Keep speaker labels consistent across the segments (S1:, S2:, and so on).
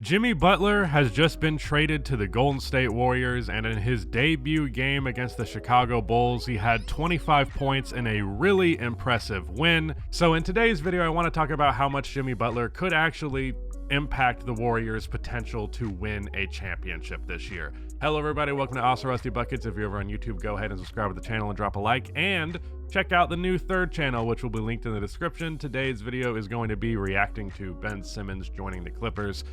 S1: Jimmy Butler has just been traded to the Golden State Warriors, and in his debut game against the Chicago Bulls, he had 25 points in a really impressive win. So in today's video, I want to talk about how much Jimmy Butler could actually impact the Warriors' potential to win a championship this year. Hello everybody, welcome to Also Rusty Buckets. If you're over on YouTube, go ahead and subscribe to the channel and drop a like, and check out the new third channel, which will be linked in the description. Today's video is going to be reacting to Ben Simmons joining the Clippers.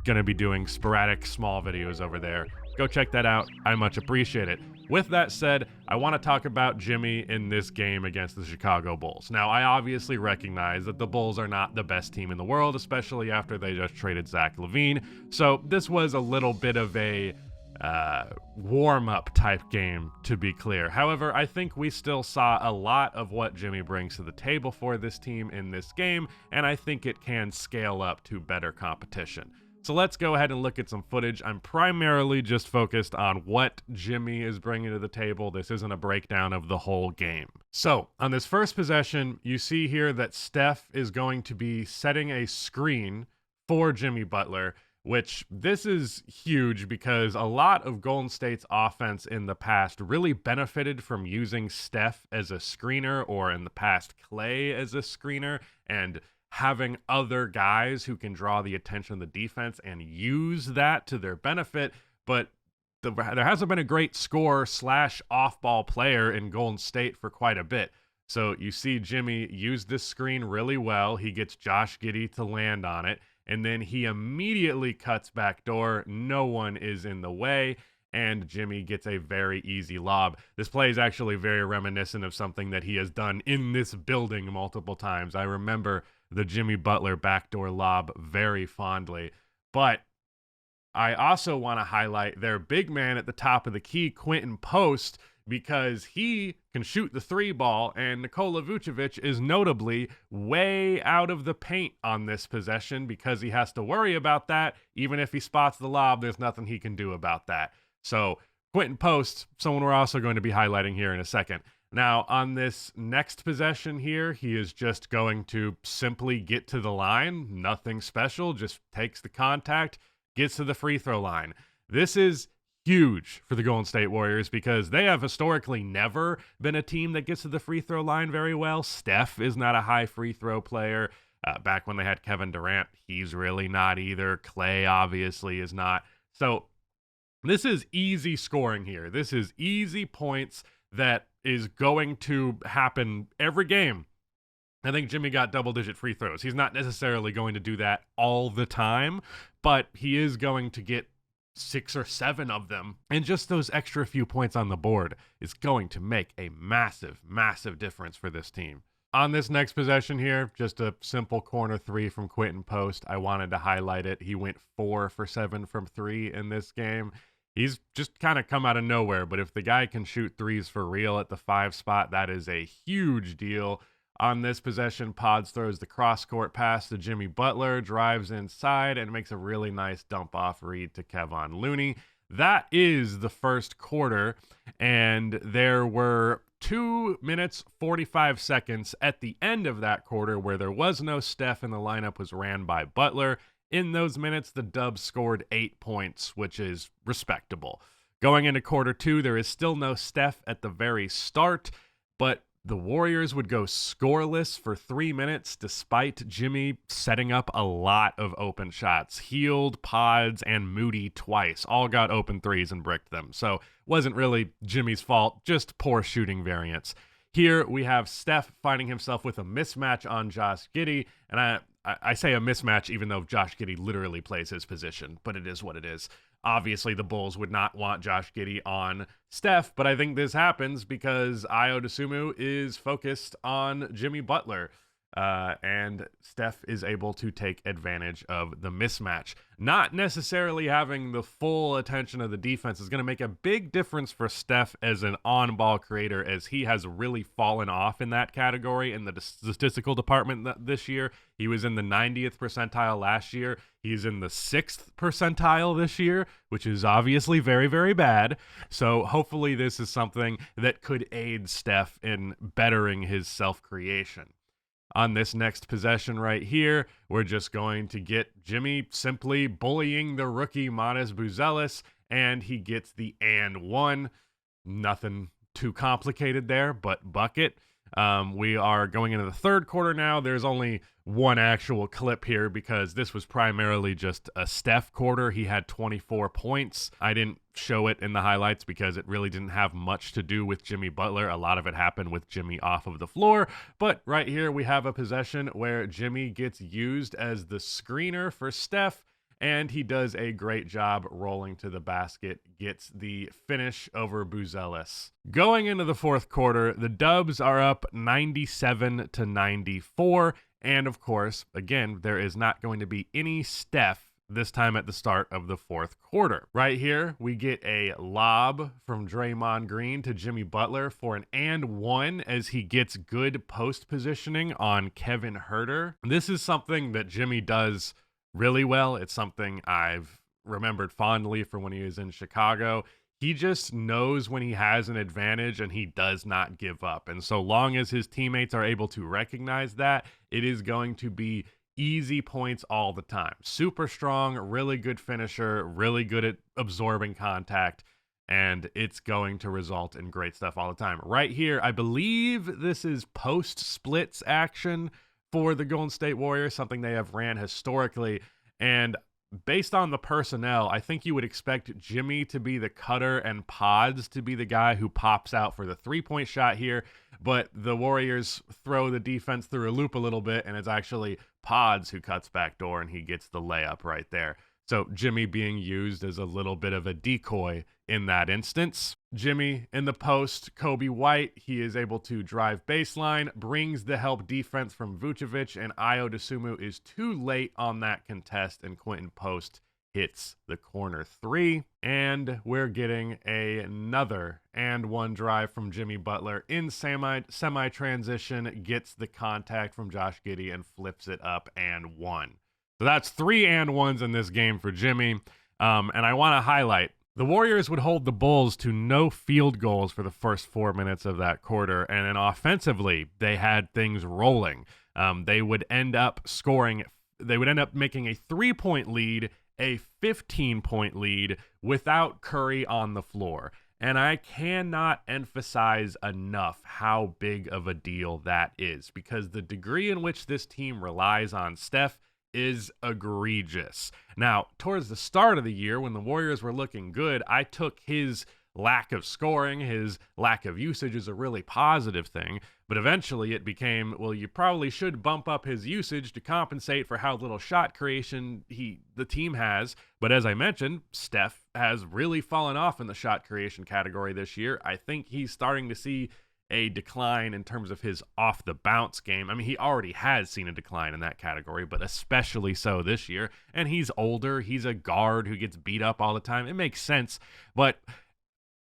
S1: Gonna be doing sporadic small videos over there. Go check that out. I much appreciate it. With that said, I want to talk about Jimmy in this game against the Chicago Bulls. Now, I obviously recognize that the Bulls are not the best team in the world, especially after they just traded Zach LaVine. So this was a little bit of a warm-up type game, to be clear. However, I think we still saw a lot of what Jimmy brings to the table for this team in this game, and I think it can scale up to better competition. So let's go ahead and look at some footage. I'm primarily just focused on what Jimmy is bringing to the table. This isn't a breakdown of the whole game. So on this first possession, you see here that Steph is going to be setting a screen for Jimmy Butler, which this is huge because a lot of Golden State's offense in the past really benefited from using Steph as a screener, or in the past Clay as a screener, and having other guys who can draw the attention of the defense and use that to their benefit. But there hasn't been a great scorer / off-ball player in Golden State for quite a bit. So you see Jimmy use this screen really well. He gets Josh Giddey to land on it, and then he immediately cuts backdoor. No one is in the way, and Jimmy gets a very easy lob. This play is actually very reminiscent of something that he has done in this building multiple times. I remember the Jimmy Butler backdoor lob very fondly. But I also want to highlight their big man at the top of the key, Quentin Post, because he can shoot the three ball, and Nikola Vucevic is notably way out of the paint on this possession because he has to worry about that. Even if he spots the lob, there's nothing he can do about that. So Quentin Post, someone we're also going to be highlighting here in a second. Now, on this next possession here, he is just going to simply get to the line. Nothing special, just takes the contact, gets to the free throw line. This is huge for the Golden State Warriors because they have historically never been a team that gets to the free throw line very well. Steph is not a high free throw player. Back when they had Kevin Durant, he's really not either. Clay obviously is not. So this is easy scoring here. This is easy points that is going to happen every game. I think Jimmy got double-digit free throws. He's not necessarily going to do that all the time, but he is going to get 6 or 7 of them. And just those extra few points on the board is going to make a massive, massive difference for this team. On this next possession here, just a simple corner three from Quentin Post. I wanted to highlight it. He went 4 for 7 from 3 in this game. He's just kind of come out of nowhere, but if the guy can shoot threes for real at the 5 spot, that is a huge deal. On this possession, Pods throws the cross-court pass to Jimmy Butler, drives inside, and makes a really nice dump-off read to Kevon Looney. That is the first quarter, and there were 2 minutes, 45 seconds at the end of that quarter where there was no Steph and the lineup was ran by Butler. In those minutes, the Dubs scored 8 points, which is respectable. Going into quarter 2, there is still no Steph at the very start, but the Warriors would go scoreless for 3 minutes despite Jimmy setting up a lot of open shots. Healed, Pods, and Moody twice. All got open threes and bricked them. So it wasn't really Jimmy's fault, just poor shooting variance. Here we have Steph finding himself with a mismatch on Josh Giddey, and I say a mismatch even though Josh Giddey literally plays his position, but it is what it is. Obviously, the Bulls would not want Josh Giddey on Steph, but I think this happens because Ayo Dosunmu is focused on Jimmy Butler, and Steph is able to take advantage of the mismatch. Not necessarily having the full attention of the defense is going to make a big difference for Steph as an on-ball creator, as he has really fallen off in that category in the statistical department this year. He was in the 90th percentile last year. He's in the 6th percentile this year, which is obviously very, very bad. So hopefully this is something that could aid Steph in bettering his self-creation. On this next possession right here, we're just going to get Jimmy simply bullying the rookie Matas Buzelis, and he gets the and one. Nothing too complicated there, but bucket. We are going into the third quarter now. There's only one actual clip here because this was primarily just a Steph quarter. He had 24 points. I didn't show it in the highlights because it really didn't have much to do with Jimmy Butler. A lot of it happened with Jimmy off of the floor. But right here we have a possession where Jimmy gets used as the screener for Steph, and he does a great job rolling to the basket, gets the finish over Buzelis. Going into the fourth quarter, the Dubs are up 97-94, and of course, again, there is not going to be any Steph this time at the start of the fourth quarter. Right here, we get a lob from Draymond Green to Jimmy Butler for an and one as he gets good post positioning on Kevin Huerter. This is something that Jimmy does really well. It's something I've remembered fondly from when he was in Chicago. He just knows when he has an advantage and he does not give up. And so long as his teammates are able to recognize that, it is going to be easy points all the time. Super strong, really good finisher, really good at absorbing contact, and it's going to result in great stuff all the time. Right here, I believe this is post splits action for the Golden State Warriors, something they have ran historically. And based on the personnel, I think you would expect Jimmy to be the cutter and Pods to be the guy who pops out for the three-point shot here. But the Warriors throw the defense through a loop a little bit, and it's actually Pods who cuts back door, and he gets the layup right there. So Jimmy being used as a little bit of a decoy in that instance. Jimmy in the post, Kobe White, he is able to drive baseline, brings the help defense from Vucevic, and Ayo Dosunmu is too late on that contest, and Quentin Post hits the corner three. And we're getting another and one drive from Jimmy Butler in semi-transition, gets the contact from Josh Giddey and flips it up and one. So that's 3 and ones in this game for Jimmy. And I want to highlight, the Warriors would hold the Bulls to no field goals for the first 4 minutes of that quarter. And then offensively, they had things rolling. They would end up making a 3-point lead, a 15-point lead without Curry on the floor. And I cannot emphasize enough how big of a deal that is, because the degree in which this team relies on Steph is egregious. Now, towards the start of the year, when the Warriors were looking good, I took his lack of scoring, his lack of usage as a really positive thing, but eventually it became, well, you probably should bump up his usage to compensate for how little shot creation the team has. But as I mentioned, Steph has really fallen off in the shot creation category this year. I think he's starting to see a decline in terms of his off the bounce game. I mean, he already has seen a decline in that category, but especially so this year. And he's older. He's a guard who gets beat up all the time. It makes sense, but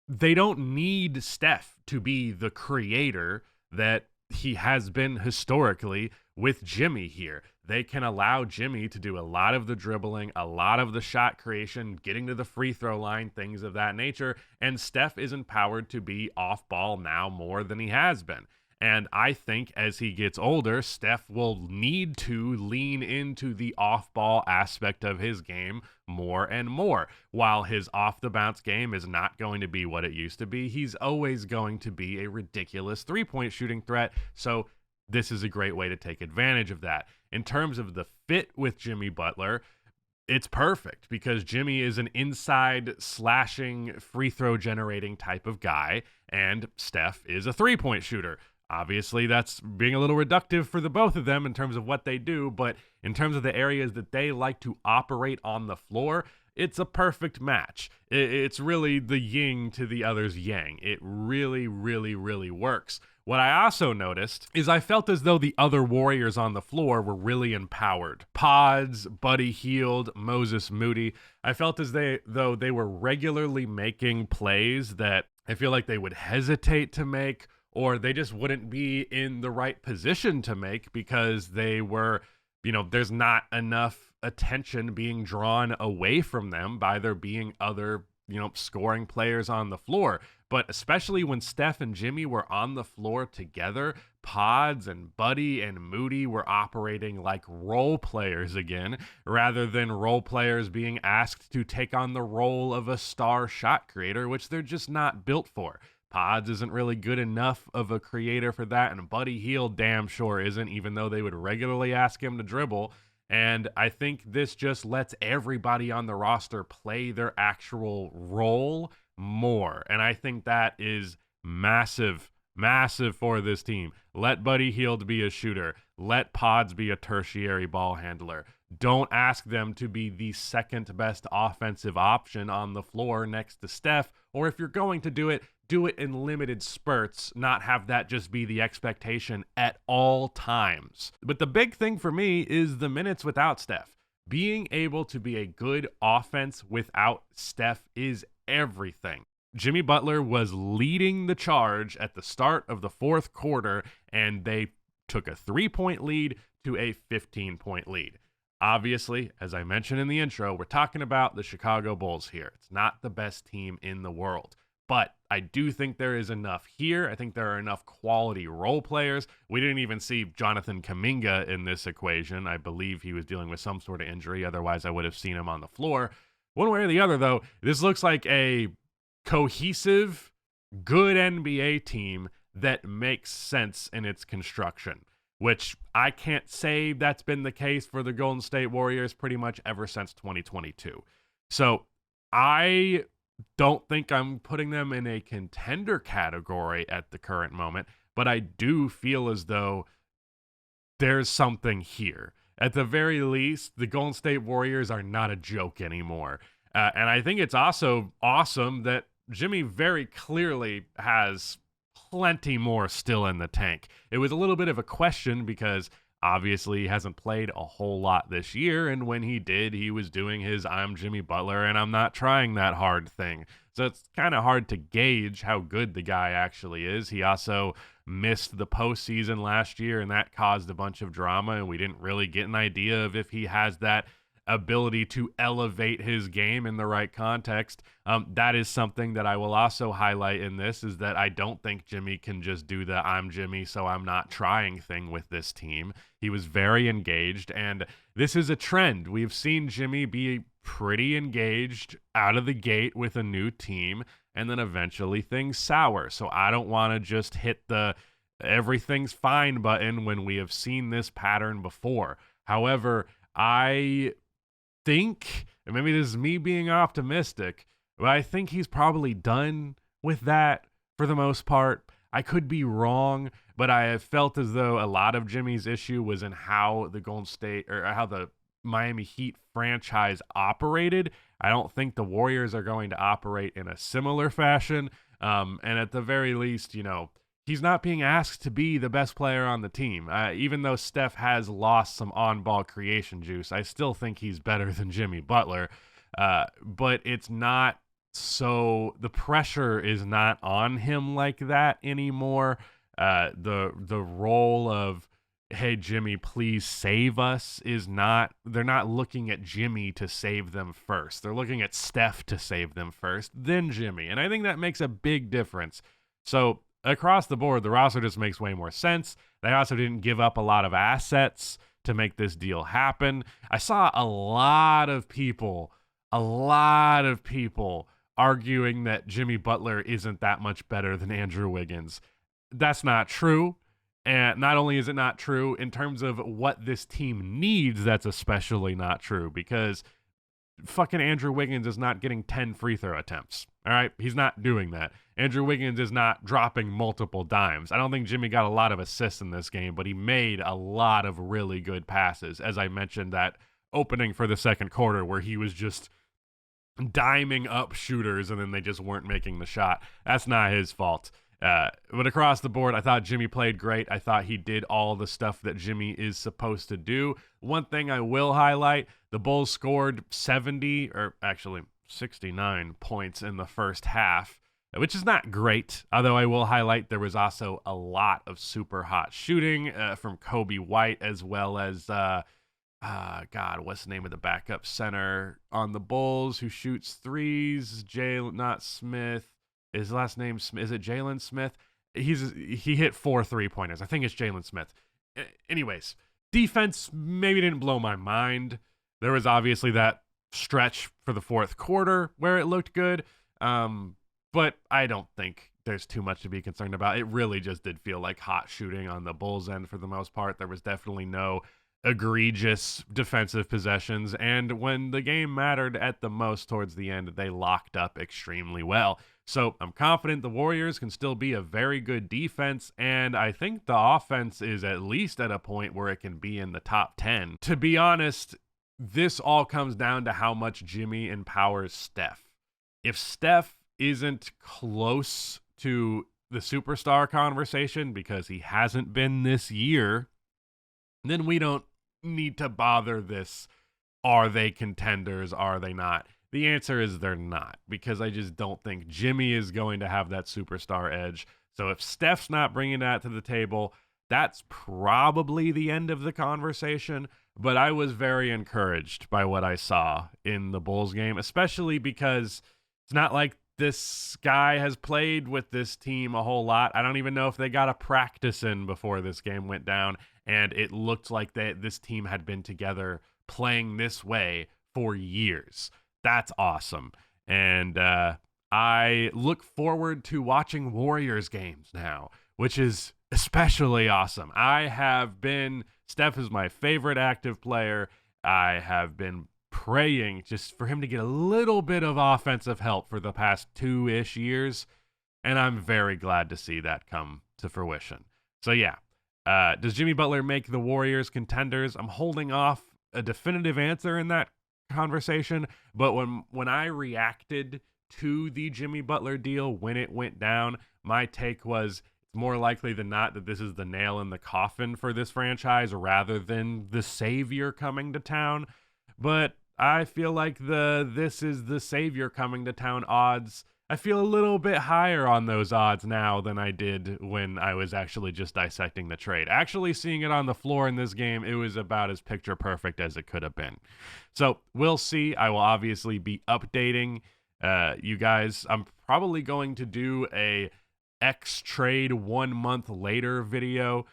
S1: they don't need Steph to be the creator that he has been historically with Jimmy here. They can allow Jimmy to do a lot of the dribbling, a lot of the shot creation, getting to the free throw line, things of that nature. And Steph is empowered to be off ball now more than he has been. And I think as he gets older, Steph will need to lean into the off-ball aspect of his game more and more. While his off-the-bounce game is not going to be what it used to be, he's always going to be a ridiculous three-point shooting threat. So this is a great way to take advantage of that. In terms of the fit with Jimmy Butler, it's perfect because Jimmy is an inside slashing, free throw generating type of guy, and Steph is a three-point shooter. Obviously, that's being a little reductive for the both of them in terms of what they do, but in terms of the areas that they like to operate on the floor, it's a perfect match. It's really the yin to the other's yang. It really, really, really works. What I also noticed is I felt as though the other Warriors on the floor were really empowered. Pods, Buddy Hield, Moses Moody. I felt as though they were regularly making plays that I feel like they would hesitate to make, or they just wouldn't be in the right position to make because they were, there's not enough attention being drawn away from them by there being other, scoring players on the floor. But especially when Steph and Jimmy were on the floor together, Pods and Buddy and Moody were operating like role players again, rather than role players being asked to take on the role of a star shot creator, which they're just not built for. Pods isn't really good enough of a creator for that, and Buddy Hield damn sure isn't, even though they would regularly ask him to dribble. And I think this just lets everybody on the roster play their actual role more. And I think that is massive, massive for this team. Let Buddy Hield be a shooter. Let Pods be a tertiary ball handler. Don't ask them to be the second best offensive option on the floor next to Steph. Or if you're going to do it in limited spurts, not have that just be the expectation at all times. But the big thing for me is the minutes without Steph. Being able to be a good offense without Steph is everything. Jimmy Butler was leading the charge at the start of the fourth quarter, and they took a 3-point lead to a 15-point lead. Obviously, as I mentioned in the intro, we're talking about the Chicago Bulls here. It's not the best team in the world. But I do think there is enough here. I think there are enough quality role players. We didn't even see Jonathan Kuminga in this equation. I believe he was dealing with some sort of injury. Otherwise, I would have seen him on the floor. One way or the other, though, this looks like a cohesive, good NBA team that makes sense in its construction, which I can't say that's been the case for the Golden State Warriors pretty much ever since 2022. So I don't think I'm putting them in a contender category at the current moment, but I do feel as though there's something here. At the very least, the Golden State Warriors are not a joke anymore. And I think it's also awesome that Jimmy very clearly has plenty more still in the tank. It was a little bit of a question because obviously he hasn't played a whole lot this year, and when he did, he was doing his I'm Jimmy Butler and I'm not trying that hard thing. So it's kind of hard to gauge how good the guy actually is. He also missed the postseason last year, and that caused a bunch of drama, and we didn't really get an idea of if he has that ability to elevate his game in the right context. That is something that I will also highlight in this, is that I don't think Jimmy can just do the I'm Jimmy so I'm not trying thing with this team. He was very engaged, and this is a trend. We've seen Jimmy be pretty engaged out of the gate with a new team, and then eventually things sour. So I don't want to just hit the everything's fine button when we have seen this pattern before. However, I think, and maybe this is me being optimistic, but I think he's probably done with that for the most part. I could be wrong, but I have felt as though a lot of Jimmy's issue was in how the Golden State, or how the Miami Heat franchise operated. I don't think the Warriors are going to operate in a similar fashion. And at the very least, he's not being asked to be the best player on the team. Even though Steph has lost some on-ball creation juice, I still think he's better than Jimmy Butler. But it's not so, the pressure is not on him like that anymore. The role of, hey, Jimmy, please save us is not, they're not looking at Jimmy to save them first. They're looking at Steph to save them first, then Jimmy. And I think that makes a big difference. So across the board, the roster just makes way more sense. They also didn't give up a lot of assets to make this deal happen. I saw a lot of people arguing that Jimmy Butler isn't that much better than Andrew Wiggins. That's not true. And not only is it not true, in terms of what this team needs, that's especially not true, because fucking Andrew Wiggins is not getting 10 free throw attempts. All right? He's not doing that. Andrew Wiggins is not dropping multiple dimes. I don't think Jimmy got a lot of assists in this game, but he made a lot of really good passes. As I mentioned, that opening for the second quarter where he was just diming up shooters and then they just weren't making the shot. That's not his fault. But across the board, I thought Jimmy played great. I thought he did all the stuff that Jimmy is supposed to do. One thing I will highlight, the Bulls scored 70, or actually 69 points in the first half, which is not great. Although I will highlight there was also a lot of super hot shooting from Kobe White, as well as, what's the name of the backup center on the Bulls who shoots threes? Not Smith. His last name, is it Jalen Smith? He hit 4 3-pointers. I think it's Jalen Smith. Anyways, defense maybe didn't blow my mind. There was obviously that stretch for the fourth quarter where it looked good, but I don't think there's too much to be concerned about. It really just did feel like hot shooting on the Bulls end for the most part. There was definitely no egregious defensive possessions, and when the game mattered at the most towards the end, they locked up extremely well. So I'm confident the Warriors can still be a very good defense, and I think the offense is at least at a point where it can be in the top 10. To be honest, this all comes down to how much Jimmy empowers Steph. If Steph isn't close to the superstar conversation, because he hasn't been this year, then we don't need to bother this. Are they contenders? Are they not? The answer is they're not, because I just don't think Jimmy is going to have that superstar edge. So if Steph's not bringing that to the table, that's probably the end of the conversation. But I was very encouraged by what I saw in the Bulls game, especially because it's not like this guy has played with this team a whole lot. I don't even know if they got a practice in before this game went down, and it looked like this team had been together playing this way for years. That's awesome. And I look forward to watching Warriors games now, which is especially awesome. Steph is my favorite active player. I have been praying just for him to get a little bit of offensive help for the past 2-ish years, and I'm very glad to see that come to fruition. So yeah, does Jimmy Butler make the Warriors contenders? I'm holding off a definitive answer in that conversation, but when I reacted to the Jimmy Butler deal when it went down, my take was it's more likely than not that this is the nail in the coffin for this franchise rather than the savior coming to town. But I feel like this is the savior coming to town odds. I feel a little bit higher on those odds now than I did when I was actually just dissecting the trade. Actually seeing it on the floor in this game, it was about as picture perfect as it could have been. So we'll see. I will obviously be updating you guys. I'm probably going to do a X trade 1 month later video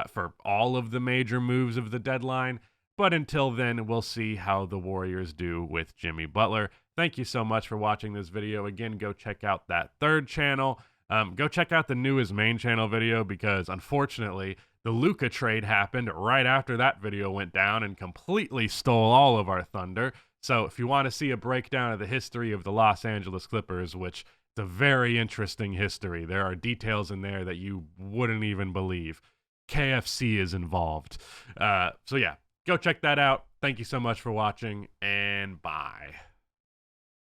S1: for all of the major moves of the deadline. But until then, we'll see how the Warriors do with Jimmy Butler. Thank you so much for watching this video. Again, go check out that third channel. Go check out the newest main channel video, because unfortunately, the Luka trade happened right after that video went down and completely stole all of our thunder. So if you want to see a breakdown of the history of the Los Angeles Clippers, which is a very interesting history, there are details in there that you wouldn't even believe. KFC is involved. So yeah. Go check that out. Thank you so much for watching, and bye.